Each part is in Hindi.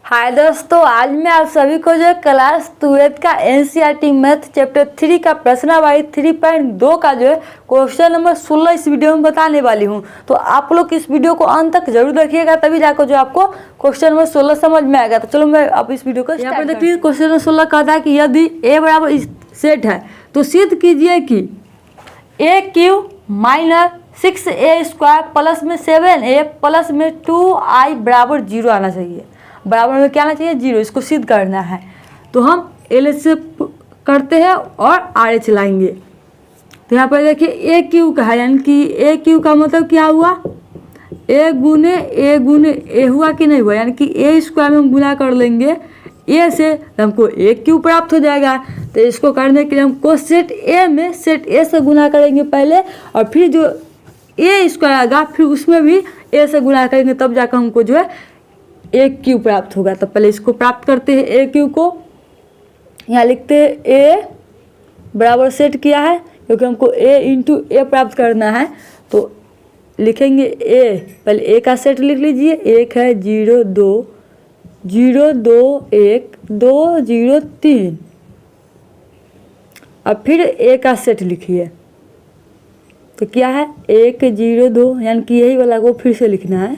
हाय दोस्तों, आज मैं आप सभी को जो क्लास 12 का एनसीईआरटी मैथ चैप्टर 3 का प्रश्नावली 3.2 का जो है क्वेश्चन नंबर 16 इस वीडियो में बताने वाली हूं। तो आप लोग इस वीडियो को अंत तक जरूर देखिएगा, तभी जाकर जो आपको क्वेश्चन नंबर 16 समझ में आएगा। तो चलो मैं आप इस वीडियो को यहाँ पर देखिए। क्वेश्चन नंबर 16 कहता है कि यदि ए बराबर सेट है तो सिद्ध कीजिए कि ए क्यू माइनस 6a² प्लस में 7a प्लस में 2i बराबर 0 आना चाहिए। बराबर में क्या आना चाहिए? 0। इसको सिद्ध करना है तो हम एल से करते हैं और आर चलाएंगे। तो यहाँ पर देखिए ए क्यू का है, यानी कि ए क्यू का मतलब क्या हुआ? ए गुने ए हुआ कि नहीं हुआ, यानी कि ए स्क्वायर में हम गुना कर लेंगे ए से तो हमको ए क्यू प्राप्त हो जाएगा। तो इसको करने के लिए हमको सेट ए से गुना करेंगे पहले, और फिर जो ए स्क्वायर आएगा फिर उसमें भी ए से गुना करेंगे, तब जाकर हमको जो है ए क्यू प्राप्त होगा। तो पहले इसको प्राप्त करते हैं। ए क्यू को यहाँ लिखते हैं ए बराबर सेट किया है क्योंकि हमको ए इंटू ए प्राप्त करना है। तो लिखेंगे ए, पहले ए का सेट लिख लीजिए। एक है 0 2 0 2 1 2 0 3, अब फिर ए का सेट लिखिए। तो क्या है 1 0 2, यानी कि यही वाला को फिर से लिखना है।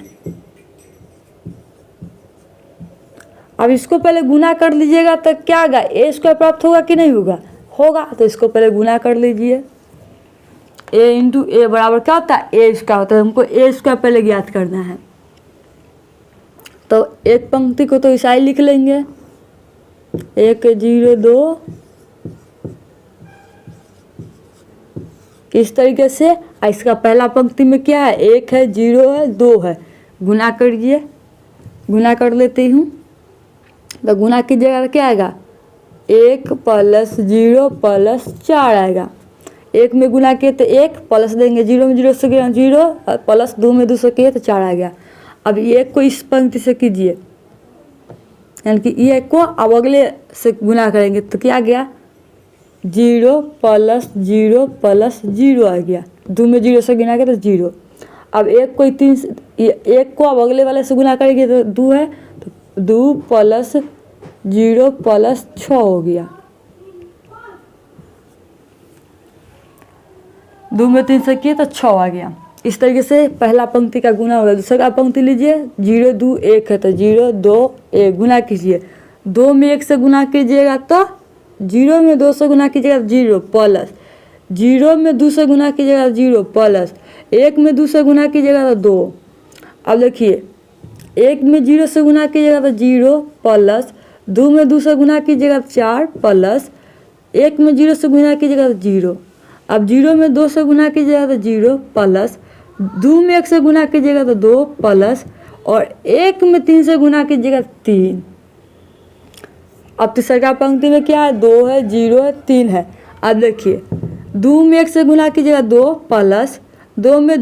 अब इसको पहले गुना कर लीजिएगा तो क्या होगा? ए स्क्वायर प्राप्त होगा कि नहीं होगा? होगा। तो इसको पहले गुना कर लीजिए। ए इंटू ए बराबर क्या होता है? ए स्क्वायर होता है। हमको ए स्क्वायर पहले ज्ञात करना है। तो एक पंक्ति को तो ऐसा ही लिख लेंगे 1 0 2 इस तरीके से। इसका पहला पंक्ति में क्या है? 1 है 0 है 2 है। गुना करिए, गुना कर लेती हूँ। तो गुना कीजिएगा क्या आएगा? 1 प्लस 0 प्लस 4 आएगा। 1 में गुना किए तो 1 प्लस देंगे, 0 में 0 से 0 प्लस 2 में 2 से किए तो 4 आ गया। अब 1 को इस पंक्ति से कीजिए, यानी कि 1 को अब अगले से गुना करेंगे तो क्या आ गया? 0 प्लस 0 प्लस 0 आ गया। 2 में 0 से गुना किया तो 0। अब 1 को 1 को अब अगले वाले से गुना करेंगे तो 2 है, तो 2 प्लस 0 प्लस 6 हो गया। 2 में 3 से किए तो 6 आ गया। इस तरीके से पहला पंक्ति का गुना होगा। दूसरा पंक्ति लीजिए 0 2 1 है तो 0 2 1 गुना कीजिए। 2 में 1 से गुना कीजिएगा तो 0 में 2 से गुना कीजिएगा 0 प्लस 0 में 2 से गुना कीजिएगा 0 प्लस 1 में 2 से गुना कीजिएगा तो 2। अब देखिए 1 में 0 से गुना कीजिएगा तो 0 प्लस 2 में 2 से गुना कीजिएगा तो 4 प्लस 1 में 0 से गुना कीजिएगा तो 0। अब 0 में 2 से गुना कीजिएगा तो 0 प्लस 2 में 1 से गुना कीजिएगा तो 2 प्लस और 1 में 3 से गुना कीजिएगा 3। अब तीसरा पंक्ति में क्या है? 2 है 0 है 3 है। अब देखिए 2 में 1 से गुना कीजिएगा 2 प्लस 2 में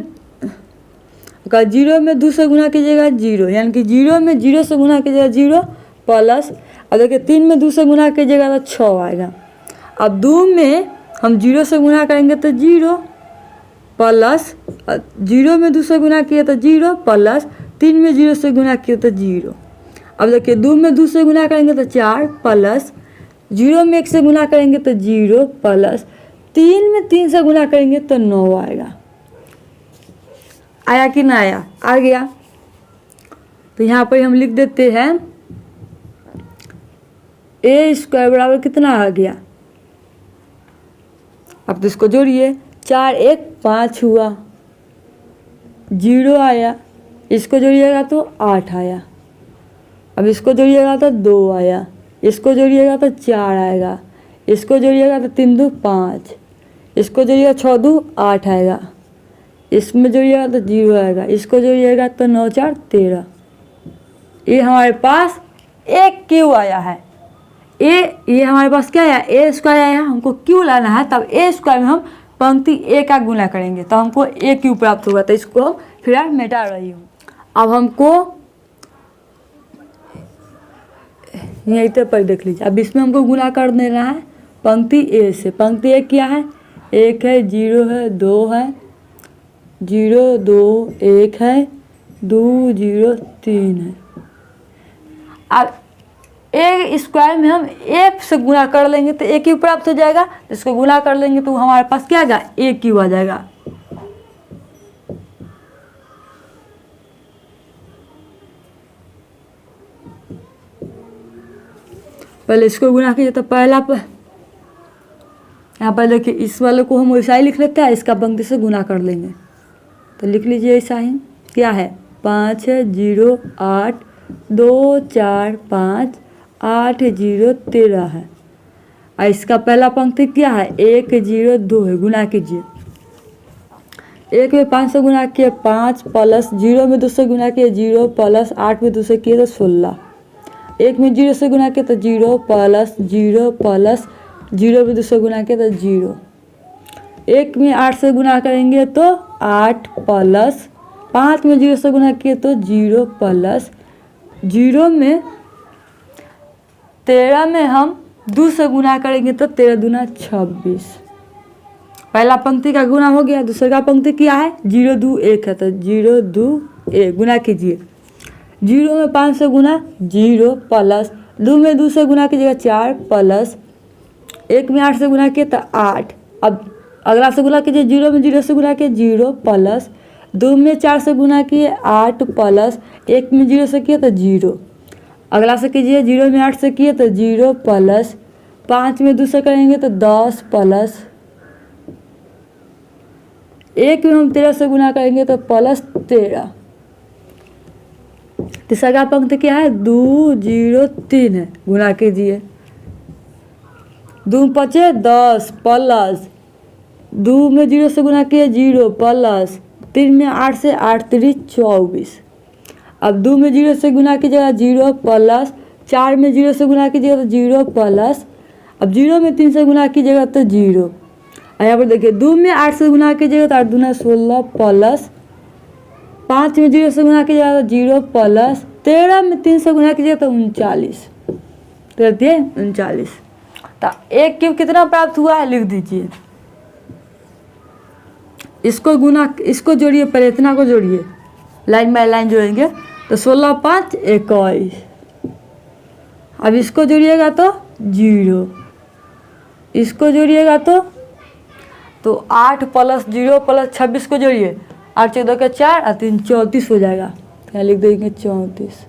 0 में 2 से गुना कीजिएगा 0, यानी कि 0 में 0 से गुना कीजिएगा 0 प्लस। अब देखिए 3 में 2 से गुना कीजिएगा तो 6 आएगा। अब 2 में हम 0 से गुना करेंगे तो 0 प्लस 0 में 2 से गुना किए तो 0 प्लस 3 में 0 से गुना किए तो 0। अब देखिए 2 में 2 से गुना करेंगे तो 4 प्लस 0 में 1 से गुना करेंगे तो 0 प्लस 3 में 3 से गुना करेंगे तो 9 आएगा। आया कि ना आया? आ गया। तो यहाँ पर हम लिख देते हैं ए स्क्वायर बराबर कितना आ गया? अब तो इसको जोड़िए। 4 1 5 हुआ, 0 आया। इसको जोड़िएगा तो 8 आया। अब इसको जोड़िएगा तो 2 आया। इसको जोड़िएगा तो 4 आएगा। इसको जोड़िएगा तो 3 2 5। इसको जोड़िएगा 6 2 8 आएगा। इसमें जोड़िएगा तो 0 आएगा। इसको जोड़िएगा तो 9 4 13। ये हमारे पास एक क्यू आया है। ये हमारे पास क्या आया? ए स्क्वायर आया। हमको क्यू लाना है, तब ए स्क्वायर में हम पंक्ति ए का गुना करेंगे तो हमको ए क्यू प्राप्त होगा। तो इसको फिर मिटा रही हूँ। अब हमको यहीं तक पर देख लीजिए। अब इसमें हमको गुना कर देना है पंक्ति ए से। पंक्ति ए क्या है? 1 है 0 है 2 है 0 2 1 है 2 0 3 है। अब ए स्क्वायर में हम ए से गुना कर लेंगे तो ए क्यूब प्राप्त हो जाएगा। इसको गुना कर लेंगे तो हमारे पास क्या आ जाएगा, ए क्यूब आ जाएगा। पहले इसको गुना कीजिए तो पहला पर यहाँ पर देखिए इस वाले को हम वैसा ही लिख लेते हैं, इसका पंक्ति से गुना कर लेंगे तो लिख लीजिए ऐसा ही। क्या है 5 0 8 2 4 5 8 0 13 है। और इसका पहला पंक्ति क्या है 1 0 2 है। गुना कीजिए, 1 में 5 से गुना किए 5 प्लस 0 में 2 से गुना किए 0 प्लस 8 में 2 से किए तो 16। 1 में 0 से गुना किया तो 0 प्लस 0 प्लस 0 में 2 से गुना किया तो 0। 1 में 8 से गुना करेंगे तो 8 प्लस 5 में 0 से गुना किए तो 0 प्लस 0 में 13 में हम 2 से गुना करेंगे तो 13 दूना 26। पहला पंक्ति का गुना हो गया। दूसरा पंक्ति क्या है 0 2 1 है तो 0 2 1 गुना कीजिए। 0 में 5 से गुना 0 प्लस 2 में 2 से गुना कीजिएगा 4 प्लस 1 में 8 से गुना किए तो 8। अब अगला से गुना कीजिए 0 में 0 से गुना किए 0 प्लस 2 में 4 से गुना किए 8 प्लस 1 में 0 से किए तो 0। अगला से कीजिए 0 में 8 से किए तो 0 प्लस 5 में 2 से करेंगे तो 10 प्लस 1 में हम 13 से गुना करेंगे तो प्लस 13। तीसरा का पंक्ति क्या है 2 0 3 है। गुना कीजिए 2 5 10 प्लस 2 में 0 से गुना किए 0 प्लस 3 में 8 से 8 3 24। अब 2 में 0 से गुना कीजिएगा 0 प्लस 4 में 0 से गुना कीजिएगा तो 0 प्लस अब 0 में 3 से गुना कीजिएगा तो 0। यहाँ पर देखिए 2 में 8 से गुना कीजिएगा तो 8 दूना 16 प्लस 5 में 0 से गुना कीजिएगा तो 0 प्लस 13 में 3 से गुना कीजिएगा तो 39। तो 39। तो एक क्यूब कितना प्राप्त हुआ है लिख दीजिए। इसको गुना इसको जोड़िए, पहले इतना को जोड़िए, लाइन बाय लाइन जोड़ेंगे तो 16 5 21। अब इसको जोड़िएगा तो 0, इसको जोड़िएगा तो 8 प्लस 0 प्लस 26 को जोड़िए, 8 14 के 4 और 3 34 हो जाएगा। यहाँ लिख देंगे 34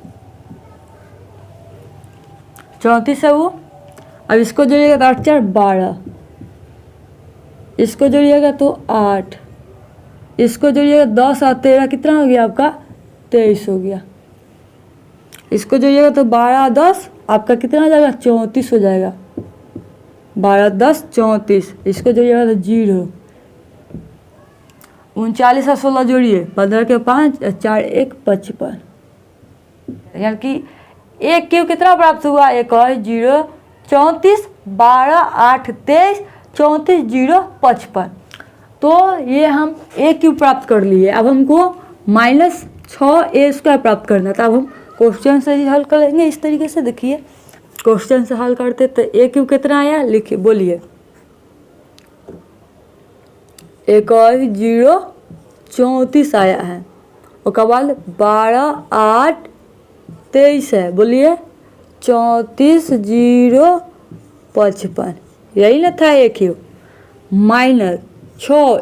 है वो। अब इसको जोड़िएगा तो 8 4 12, इसको जोड़िएगा तो 8, इसको जोड़िएगा 10 और 13 कितना हो गया आपका 23 हो गया। इसको जोड़िएगा तो 12 10 आपका कितना हो जाएगा 34 हो जाएगा। 12 10 34। इसको जोड़िएगा तो 0। 39 और 16 जोड़िए, 15 के 5 4 1 55। यानी कि एक क्यूब कितना प्राप्त हुआ 1 और 0 34 12 8 23 34 0 55। तो ये हम ए क्यूब प्राप्त कर लिए। अब हमको -6a² प्राप्त करना था। अब हम क्वेश्चन से ही हल करेंगे इस तरीके से। देखिए क्वेश्चन से हल करते तो ए क्यूब कितना आया लिखिए, बोलिए। 1 और 0 34 आया है। उसके बाद 12 8 23 है, बोलिए 34 0 55। यही ना था ए क्यूब। -6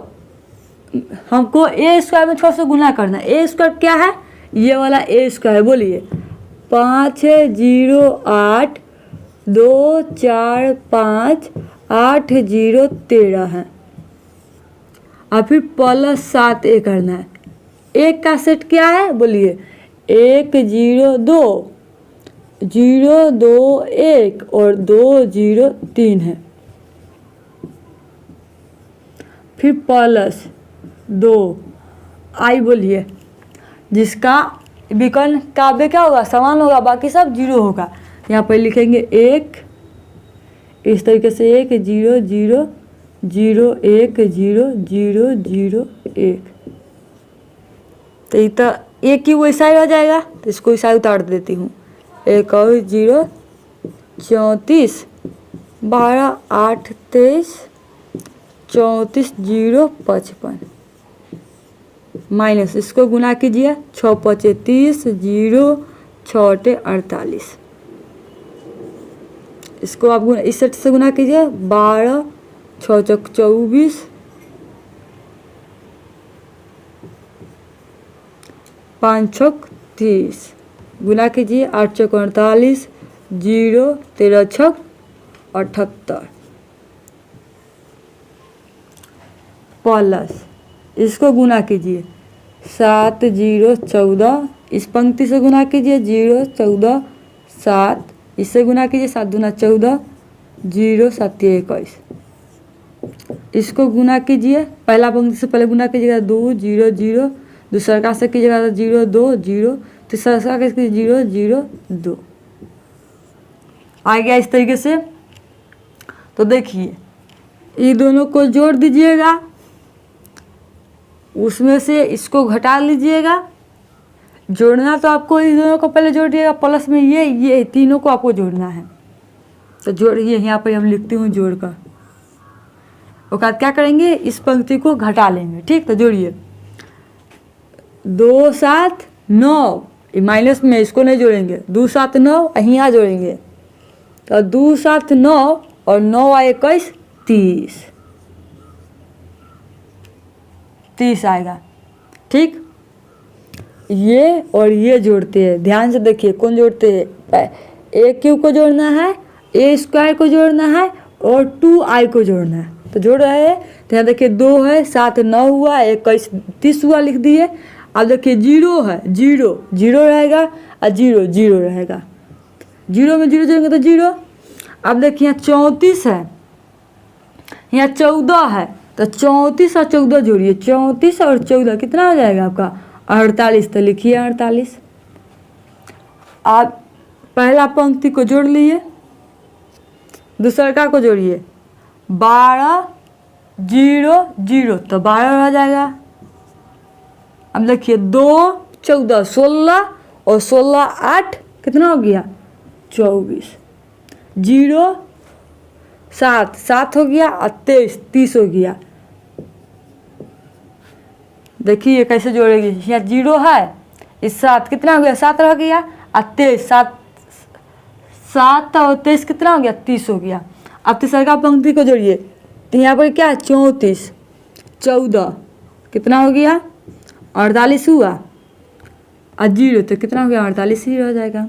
हमको a² में 6 से गुना करना है। a² क्या है, ये वाला a² है, बोलिए 5 0 8 2 4 5 8 0 13 है। और फिर प्लस 7a करना है। एक का सेट क्या है, बोलिए 1 0 2 0 2 1 और 2 0 3 है। फिर प्लस 2 आई, बोलिए जिसका विकर्ण काव्य क्या होगा समान होगा, बाकी सब 0 होगा। यहाँ पर लिखेंगे 1 इस तरीके से 1 0 0 0 1 0 0 0 1। तो ये तो एक ही वैसा ही हो जाएगा, तो इसको ऐसा उतार देती हूँ। 1 और 0 34 12 8 23 34 0 55 माइनस इसको गुना कीजिए 6 5 30 0 6 48। इसको आप इस सेट से गुना कीजिए, 12 6 चौक 24, 5 छक 30, गुना कीजिए 8 चौक 48, 0 13 छक 78, प्लस इसको गुना कीजिए 7 0 14, इस पंक्ति से गुना कीजिए 0 14 7, इससे गुना कीजिए 7 दूना 14, 0 7 21, इसको गुना कीजिए, पहला पंक्ति से पहले गुना कीजिएगा 2 0 0, दूसरा का से कीजिएगा 0 2 0, तीसरा का कीजिए 0 0 2, आ गया इस तरीके से। तो देखिए ये दोनों को जोड़ दीजिएगा, उसमें से इसको घटा लीजिएगा। जोड़ना तो आपको इन दोनों को पहले जोड़ दिएगा, प्लस में ये तीनों को आपको जोड़ना है। तो जोड़िए, यहाँ पर हम लिखती हूँ जोड़ कर, उसके बाद क्या करेंगे, इस पंक्ति को घटा लेंगे। ठीक, तो जोड़िए 2 7 9, माइनस में इसको नहीं जोड़ेंगे, 2 7 9 यहाँ जोड़ेंगे, तो 2 7 9 और 9 21 30 आएगा। ठीक, ये और ये जोड़ते हैं, ध्यान से देखिए कौन जोड़ते हैं, ए क्यू को जोड़ना है, ए स्क्वायर को जोड़ना है और 2i को जोड़ना है। तो जोड़ रहे हैं, तो यहाँ देखिए 2 है 7 9 हुआ, 21 30 हुआ, लिख दिए। अब देखिए 0 है, 0 0 रहेगा और 0 0 रहेगा, 0 में 0 जोड़ेंगे तो 0। अब देखिए यहाँ 34 है, यहाँ 14 है, तो 34 और 14 जोड़िए, 34 और 14 कितना हो जाएगा आपका 48, तो लिखिए 48। आप पहला पंक्ति को जोड़ लिए, दूसरा को जोड़िए 12 0 0, तो 12 हो जाएगा। अब देखिए 2 14 16 और 16 8 कितना हो गया 24, 0 7 7 हो गया और 23 30 हो गया। देखिए कैसे जोड़ेंगे, यहाँ 0 है, इस 7 कितना हो गया 7 रह गया और 23 7 और 23 कितना हो गया 30 हो गया। अब तीसरा का पंक्ति को जोड़िए, तो यहाँ पर क्या 34 14 कितना हो गया 48 हुआ और 0, तो कितना हो गया 48 ही रह जाएगा।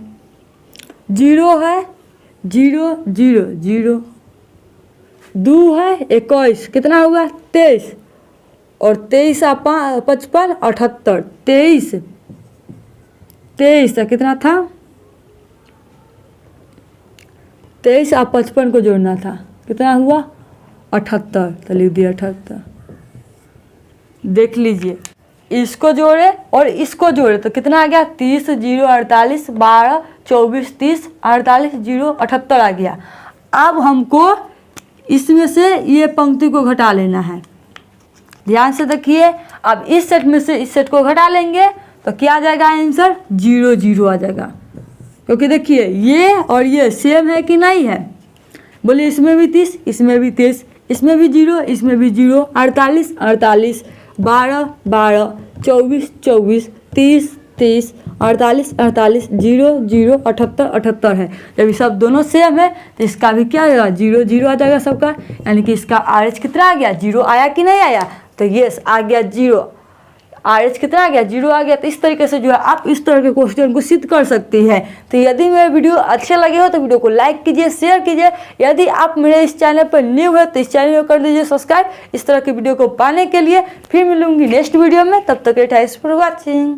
0 है 0 0 0, 2 है 21 कितना होगा 23 और 23 55 78, 23 का कितना था 23 और 55 को जोड़ना था, कितना हुआ 78, तो लिख दिया 78। देख लीजिए इसको जोड़े और इसको जोड़े तो कितना आ गया 30 0 48 12 24 30 48 0 78 आ गया। अब हमको इसमें से ये पंक्ति को घटा लेना है, ध्यान से देखिए। अब इस सेट में से इस सेट को घटा लेंगे तो क्या आ जाएगा आंसर 0 0 आ जाएगा, क्योंकि देखिए ये और ये सेम है कि नहीं है, बोलिए इसमें भी 30 इसमें भी 30, इसमें भी 0 इसमें भी 0, 48 48 12 12 24 24 30 30 48 48 0 0 78 78 है। जब ये सब दोनों सेम है तो इसका भी क्या आएगा 0 0 आ जाएगा सबका, यानी कि इसका RH कितना आ गया 0 आया कि नहीं आया, तो यस आ गया 0, RH कितना आ गया 0 आ गया। तो इस तरीके से जो है आप इस तरह के क्वेश्चन को सिद्ध कर सकती है। तो यदि मेरे वीडियो अच्छे लगे हो तो वीडियो को लाइक कीजिए, शेयर कीजिए। यदि आप मेरे इस चैनल पर न्यू है तो इस चैनल को कर दीजिए सब्सक्राइब, इस तरह की वीडियो को पाने के लिए। फिर मिलूंगी नेक्स्ट वीडियो में, तब तक थैंक्स फॉर वॉचिंग।